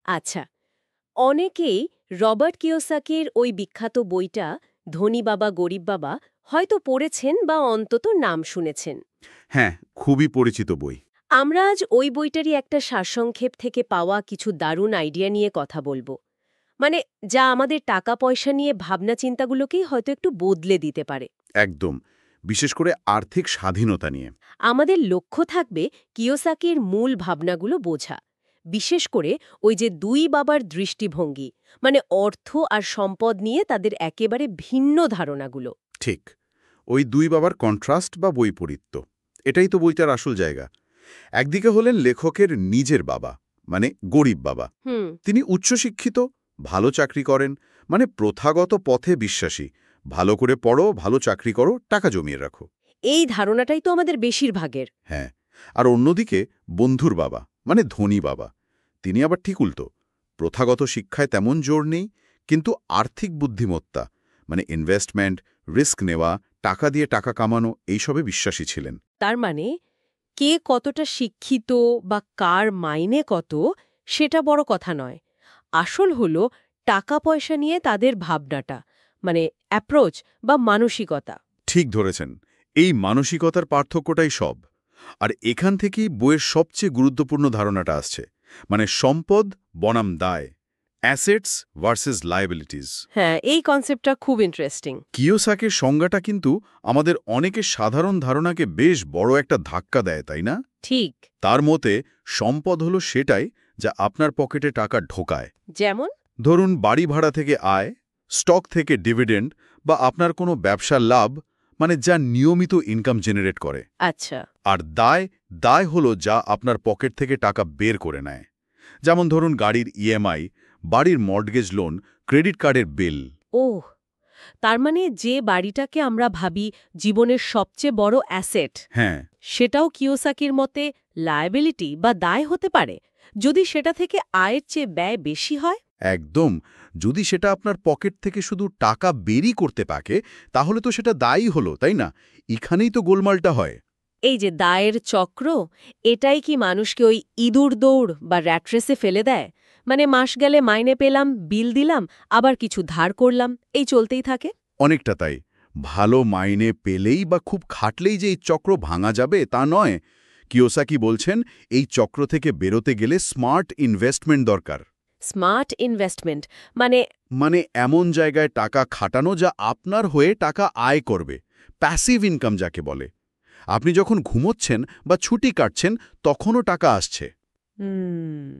আচ্ছা, অনেকেই রবার্ট কিওসাকির ওই বিখ্যাত বইটা ধনী বাবা গরিব বাবা হয়তো পড়েছেন বা অন্তত নাম শুনেছেন। হ্যাঁ, খুবই পরিচিত বই। আমরা আজ ওই বইটারই একটা সারসংক্ষেপ থেকে পাওয়া কিছু দারুণ আইডিয়া নিয়ে কথা বলবো। মানে যা আমাদের টাকা পয়সা নিয়ে ভাবনা চিন্তাগুলোকেই হয়তো একটু বদলে দিতে পারে। একদম। বিশেষ করে আর্থিক স্বাধীনতা নিয়ে। আমাদের লক্ষ্য থাকবে কিওসাকির মূল ভাবনাগুলো বোঝা, বিশেষ করে ওই যে দুই বাবার দৃষ্টিভঙ্গি, মানে অর্থ আর সম্পদ নিয়ে তাদের একেবারে ভিন্ন ধারণাগুলো। ঠিক। ওই দুই বাবার কন্ট্রাস্ট বা বৈপরীত্য। এটাই তো বইটার আসল জায়গা। একদিকে হলেন লেখকের নিজের বাবা, মানে গরিব বাবা। হুম। তিনি উচ্চশিক্ষিত, ভালো চাকরি করেন, মানে প্রথাগত পথে বিশ্বাসী। ভালো করে পড়ো, ভালো চাকরি করো, টাকা জমিয়ে রাখো। এই ধারণাটাই তো আমাদের বেশিরভাগের। হ্যাঁ। আর অন্যদিকে বন্ধুর বাবা, মানে ধনী বাবা। তিনি আবার ঠিক উল্টো। প্রথাগত শিক্ষায় তেমন জোর নেই, কিন্তু আর্থিক বুদ্ধিমত্তা, মানে ইনভেস্টমেন্ট, রিস্ক নেওয়া, টাকা দিয়ে টাকা কামানো, এইসবে বিশ্বাসী ছিলেন। তার মানে কে কতটা শিক্ষিত বা কার মাইনে কত সেটা বড় কথা নয়। আসল হলো টাকা পয়সা নিয়ে তাদের ভাবনাটা, মানে অ্যাপ্রোচ বা মানসিকতা। ঠিক ধরেছেন। এই মানসিকতার পার্থক্যটাই সব। আর এখান থেকেই বইয়ের সবচেয়ে গুরুত্বপূর্ণ ধারণাটা আসছে, মানে সম্পদ বনাম দায়, অ্যাসেটস ভার্সেস লায়াবিলিটিস। হ্যাঁ, এই কনসেপ্টটা খুব ইন্টারেস্টিং। কিওসাকির সংজ্ঞাটা কিন্তু আমাদের অনেকের সাধারণ ধারণাকে বেশ বড় একটা ধাক্কা দেয়, তাই না? ঠিক। তার মতে সম্পদ হলো সেটাই যা আপনার পকেটে টাকা ঢোকায়। যেমন? ধরুন বাড়ি ভাড়া থেকে আয়, স্টক থেকে ডিভিডেন্ড, বা আপনার কোনো ব্যবসার লাভ, মানে যা নিয়মিত ইনকাম জেনারেট করে। আচ্ছা। আর দায়, দায় হলো যা আপনার পকেট থেকে টাকা বের করে নেয়। যেমন ধরুন গাড়ির ইএমআই, বাড়ির মর্টগেজ লোন, ক্রেডিট কার্ডের বিল। ওহ, তার মানে যে বাড়িটাকে আমরা ভাবি জীবনের সবচেয়ে বড় অ্যাসেট, হ্যাঁ, সেটাও কিওসাকির মতে লায়াবিলিটি বা দায় হতে পারে, যদি সেটা থেকে আয়ের চেয়ে ব্যয় বেশি হয়। একদম। যদি সেটা আপনার পকেট থেকে শুধু টাকা বেরই করতে পারে, তাহলে তো সেটা দায়ী হলো, তাই না? এখানেই তো গোলমালটা হয়। এই যে দায়ের চক্র, এটাই কি মানুষকে ওই ইঁদুর দৌড় বা র্যাট রেসে ফেলে দেয়? মানে মাস গেলে মাইনে পেলাম, বিল দিলাম, আবার কিছু ধার করলাম, এই চলতেই থাকে। অনেকটা তাই। ভালো মাইনে পেলেই বা খুব খাটলেই যে এই চক্র ভাঙা যাবে তা নয়। কিওসাকি বলছেন, এই চক্র থেকে বেরোতে গেলে স্মার্ট ইনভেস্টমেন্ট দরকার। স্মার্ট ইনভেস্টমেন্ট মানে? মানে এমন জায়গায় টাকা খাটানো যা আপনার হয়ে টাকা আয় করবে, প্যাসিভ ইনকাম যাকে বলে। আপনি যখন ঘুমোচ্ছেন বা ছুটি কাটছেন তখনও টাকা আসছে। হুম।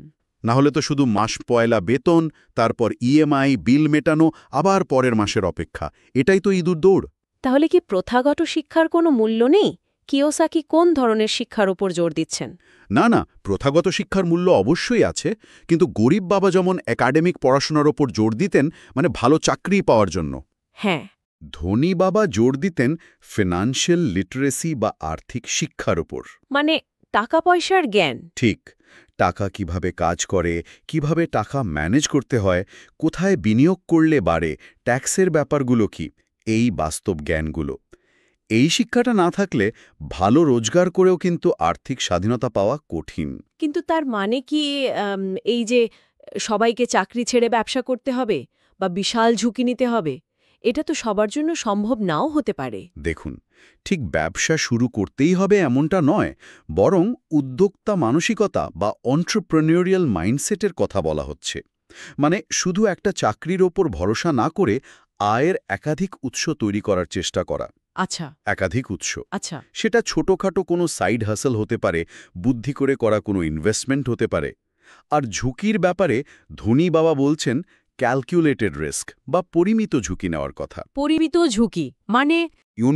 না হলে তো শুধু মাস পয়লা বেতন, তারপর ইএমআই, বিল মেটানো, আবার পরের মাসের অপেক্ষা। এটাই তো ইঁদুর দৌড়। তাহলে কি প্রথাগত শিক্ষার কোনো মূল্য নেই? কিওসাকি কোন ধরনের শিক্ষার উপর জোর দিচ্ছেন? না না, প্রথাগত শিক্ষার মূল্য অবশ্যই আছে, কিন্তু গরিব বাবা যেমন একাডেমিক পড়াশোনার ওপর জোর দিতেন, মানে ভালো চাকরি পাওয়ার জন্য, হ্যাঁ। ধনী বাবা জোর দিতেন ফিনান্সিয়াল লিটারেসি বা আর্থিক শিক্ষার ওপর। মানে টাকা পয়সার জ্ঞান। ঠিক। টাকা কিভাবে কাজ করে, কিভাবে টাকা ম্যানেজ করতে হয়, কোথায় বিনিয়োগ করলে বাড়ে, ট্যাক্সের ব্যাপারগুলো কি, এই বাস্তব জ্ঞানগুলো। এই শিক্ষাটা না থাকলে ভালো রোজগার করেও কিন্তু আর্থিক স্বাধীনতা পাওয়া কঠিন। কিন্তু তার মানে কি আম, এই যে সবাইকে চাকরি ছেড়ে ব্যবসা করতে হবে বা বিশাল ঝুঁকি নিতে হবে, এটা তো সবার জন্য সম্ভব নাও হতে পারে। দেখুন, ঠিক ব্যবসা শুরু করতেই হবে এমনটা নয়, বরং উদ্যোক্তা মানসিকতা বা অন্ট্রপ্রেনিউরিয়াল মাইন্ডসেটের কথা বলা হচ্ছে। মানে শুধু একটা চাকরির ওপর ভরসা না করে আয়ের একাধিক উৎস তৈরি করার চেষ্টা করা। আচ্ছা। একাধিক উৎস। আচ্ছা। সেটা ছোটখাটো কোনো সাইড হাসল হতে পারে, বুদ্ধি করে করা কোনো ইনভেস্টমেন্ট হতে পারে। আর ঝুঁকির ব্যাপারে ধনী বাবা বলছেন ক্যালকুলেটেড রিস্ক বা পরিমিত ঝুঁকি নেওয়ার কথা। পরিমিত ঝুঁকি মানে?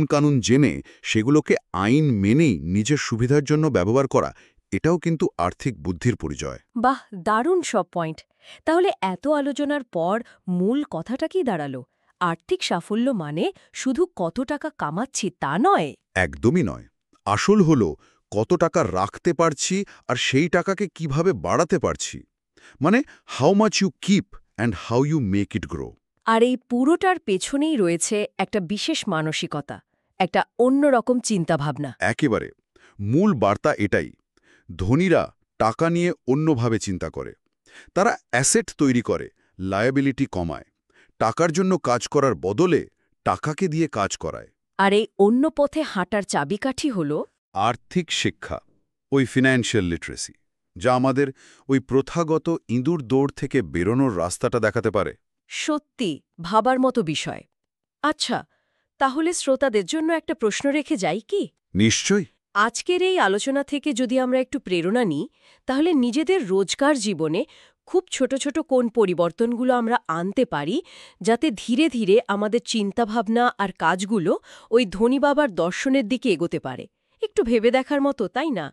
কানুন জেনে সেগুলোকে আইন মেনেই নিজের সুবিধার জন্য ব্যবহার করা, এটাও কিন্তু আর্থিক বুদ্ধির পরিচয়। বাহ, দারুণ সব পয়েন্ট। তাহলে এত আলোচনার পর মূল কথাটা কি দাঁড়ালো? আর্থিক সাফল্য মানে শুধু কত টাকা কামাচ্ছি তা নয়। একদমই নয়। আসল হলো কত টাকা রাখতে পারছি আর সেই টাকাকে কিভাবে বাড়াতে পারছি। মানে how much you keep and how you make it grow. আর এই পুরোটার পেছনেই রয়েছে একটা বিশেষ মানসিকতা, একটা অন্যরকম চিন্তাভাবনা। একেবারে। মূল বার্তা এটাই। ধনীরা টাকা নিয়ে অন্যভাবে চিন্তা করে। তারা অ্যাসেট তৈরি করে, লায়াবিলিটি কমায়, টাকার জন্য কাজ করার বদলে টাকাকে দিয়ে কাজ করায়। আর এই অন্য পথে হাঁটার চাবিকাঠি হল আর্থিক শিক্ষা, ওই ফিনান্সিয়াল লিটারেসি, যা আমাদের ওই প্রথাগত ইঁদুর দৌড় থেকে বেরোনোর রাস্তাটা দেখাতে পারে। সত্যি ভাবার মতো বিষয়। আচ্ছা, তাহলে শ্রোতাদের জন্য একটা প্রশ্ন রেখে যাই কি? নিশ্চয়ই। আজকের এই আলোচনা থেকে যদি আমরা একটু প্রেরণা নিই, তাহলে নিজেদের রোজকার জীবনে খুব ছোট ছোট কোন পরিবর্তনগুলো আমরা আনতে পারি, যাতে ধীরে ধীরে আমাদের চিন্তাভাবনা আর কাজগুলো ওই ধনী বাবার দর্শনের দিকে এগোতে পারে। একটু ভেবে দেখার মতো, তাই না?